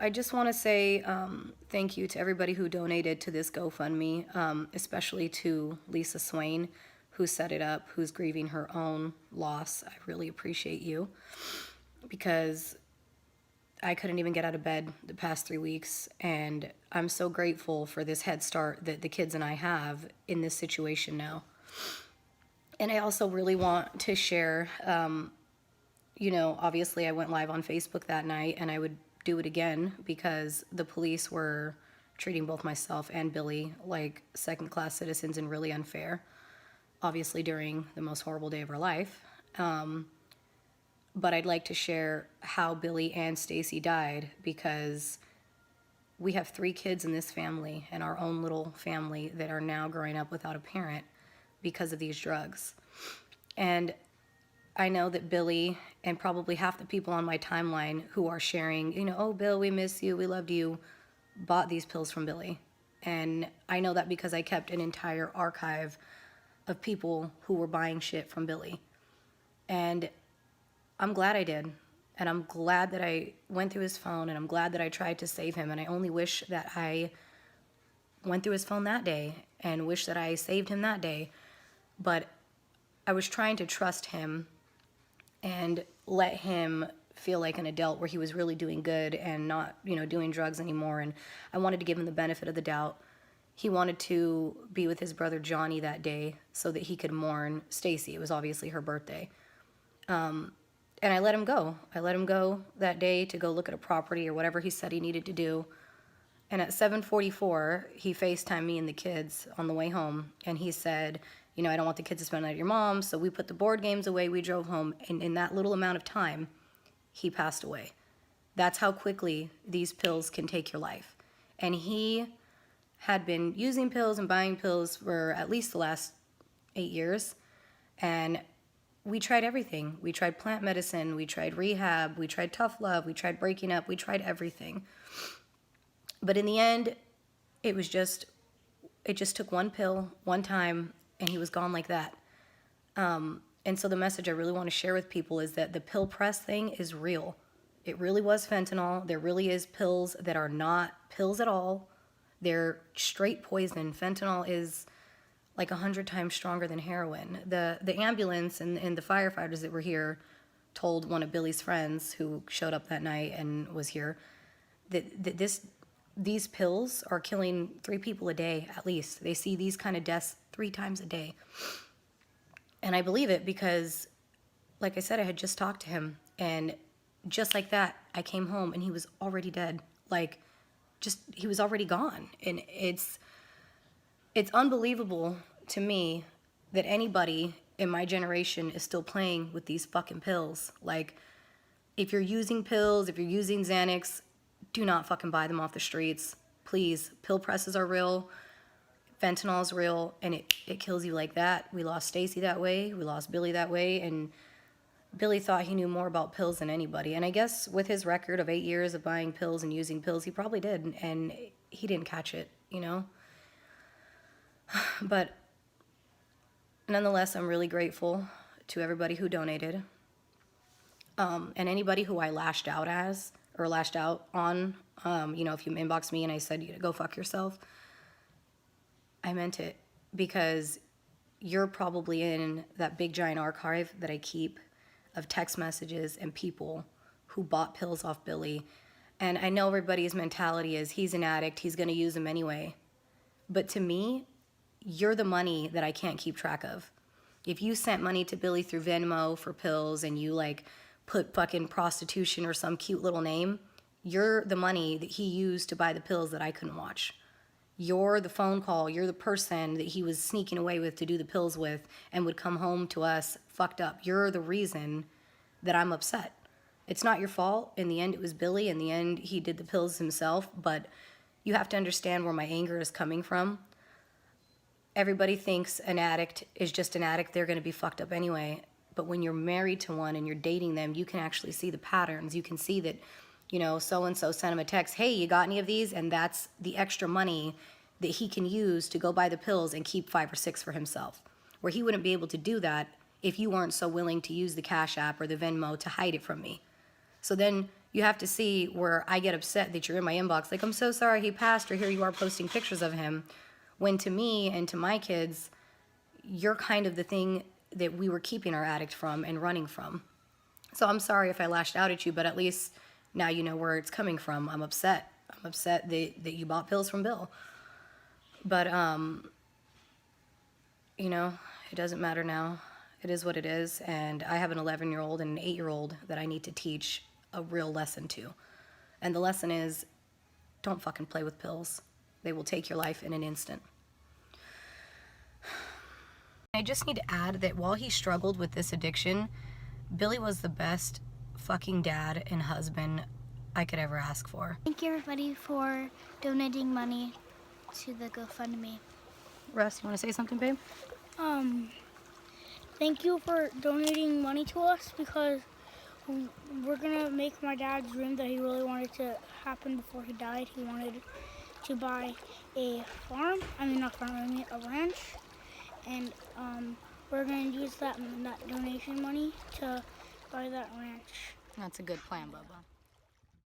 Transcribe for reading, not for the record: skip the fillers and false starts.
I just want to say thank you to everybody who donated to this GoFundMe, especially to Lisa Swain, who set it up, who's grieving her own loss. I really appreciate you because I couldn't even get out of bed the past 3 weeks, and I'm so grateful for this head start that the kids and I have in this situation now. And I also really want to share, obviously I went live on Facebook that night, and I would do it again because the police were treating both myself and Billy like second-class citizens and really unfair, obviously during the most horrible day of our life. But I'd like to share how Billy and Stacy died because we have 3 kids in this family and our own little family that are now growing up without a parent because of these drugs. And I know that Billy and probably half the people on my timeline who are sharing, oh, Bill, we miss you, we loved you, bought these pills from Billy. And I know that because I kept an entire archive of people who were buying shit from Billy. And I'm glad I did. And I'm glad that I went through his phone, and I'm glad that I tried to save him. And I only wish that I went through his phone that day and wish that I saved him that day. But I was trying to trust him and let him feel like an adult where he was really doing good and not, doing drugs anymore. And I wanted to give him the benefit of the doubt. He wanted to be with his brother Johnny that day so that he could mourn Stacy. It was obviously her birthday. And I let him go. I let him go that day to go look at a property or whatever he said he needed to do. And at 7:44, he FaceTimed me and the kids on the way home. And he said, I don't want the kids to spend the night at your mom's. So we put the board games away. We drove home. And in that little amount of time, he passed away. That's how quickly these pills can take your life. And he had been using pills and buying pills for at least the last 8 years. And we tried everything. We tried plant medicine. We tried rehab. We tried tough love. We tried breaking up. We tried everything. But in the end, it just took one pill, one time, and he was gone like that. And so the message I really want to share with people is that the pill press thing is real. It really was fentanyl. There really is pills that are not pills at all. They're straight poison. Fentanyl is like 100 times stronger than heroin. The ambulance and the firefighters that were here told one of Billy's friends who showed up that night and was here that these pills are killing 3 people a day at least. They see these kind of deaths 3 times a day. And I believe it because, like I said, I had just talked to him. And just like that, I came home and he was already dead. He was already gone. And it's unbelievable to me that anybody in my generation is still playing with these fucking pills. Like, if you're using pills, if you're using Xanax, do not fucking buy them off the streets. Please. Pill presses are real. Fentanyl is real, and it kills you like that. We lost Stacy that way. We lost Billy that way, and Billy thought he knew more about pills than anybody. And I guess with his record of 8 years of buying pills and using pills, he probably did, and he didn't catch it, But nonetheless, I'm really grateful to everybody who donated, and anybody who I lashed out on. If you inbox me and I said, go fuck yourself, I meant it because you're probably in that big giant archive that I keep of text messages and people who bought pills off Billy. And I know everybody's mentality is he's an addict, he's going to use them anyway. But to me, you're the money that I can't keep track of. If you sent money to Billy through Venmo for pills and you put fucking prostitution or some cute little name, you're the money that he used to buy the pills that I couldn't watch. You're the phone call. You're the person that he was sneaking away with to do the pills with and would come home to us fucked up. You're the reason that I'm upset. It's not your fault. In the end, it was Billy. In the end, he did the pills himself. But you have to understand where my anger is coming from. Everybody thinks an addict is just an addict. They're going to be fucked up anyway. But when you're married to one and you're dating them, you can actually see the patterns. You can see that so-and-so sent him a text, hey, you got any of these? And that's the extra money that he can use to go buy the pills and keep 5 or 6 for himself. Where he wouldn't be able to do that if you weren't so willing to use the Cash App or the Venmo to hide it from me. So then You have to see where I get upset that you're in my inbox. Like, I'm so sorry he passed, or here you are posting pictures of him. When to me and to my kids, you're kind of the thing that we were keeping our addict from and running from. So I'm sorry if I lashed out at you, but at least now you know where it's coming from. I'm upset. I'm upset that you bought pills from Bill. But, you know, it doesn't matter now. It is what it is. And I have an 11-year-old and an 8-year-old that I need to teach a real lesson to. And the lesson is, don't fucking play with pills. They will take your life in an instant. I just need to add that while he struggled with this addiction, Billy was the best fucking dad and husband I could ever ask for. Thank you everybody for donating money to the GoFundMe. Russ, you want to say something, babe? Thank you for donating money to us, because we're gonna make my dad's dream that he really wanted to happen before he died. He wanted to buy a farm, not farm, a ranch, and we're gonna use that donation money to buy that ranch. That's a good plan, Bubba.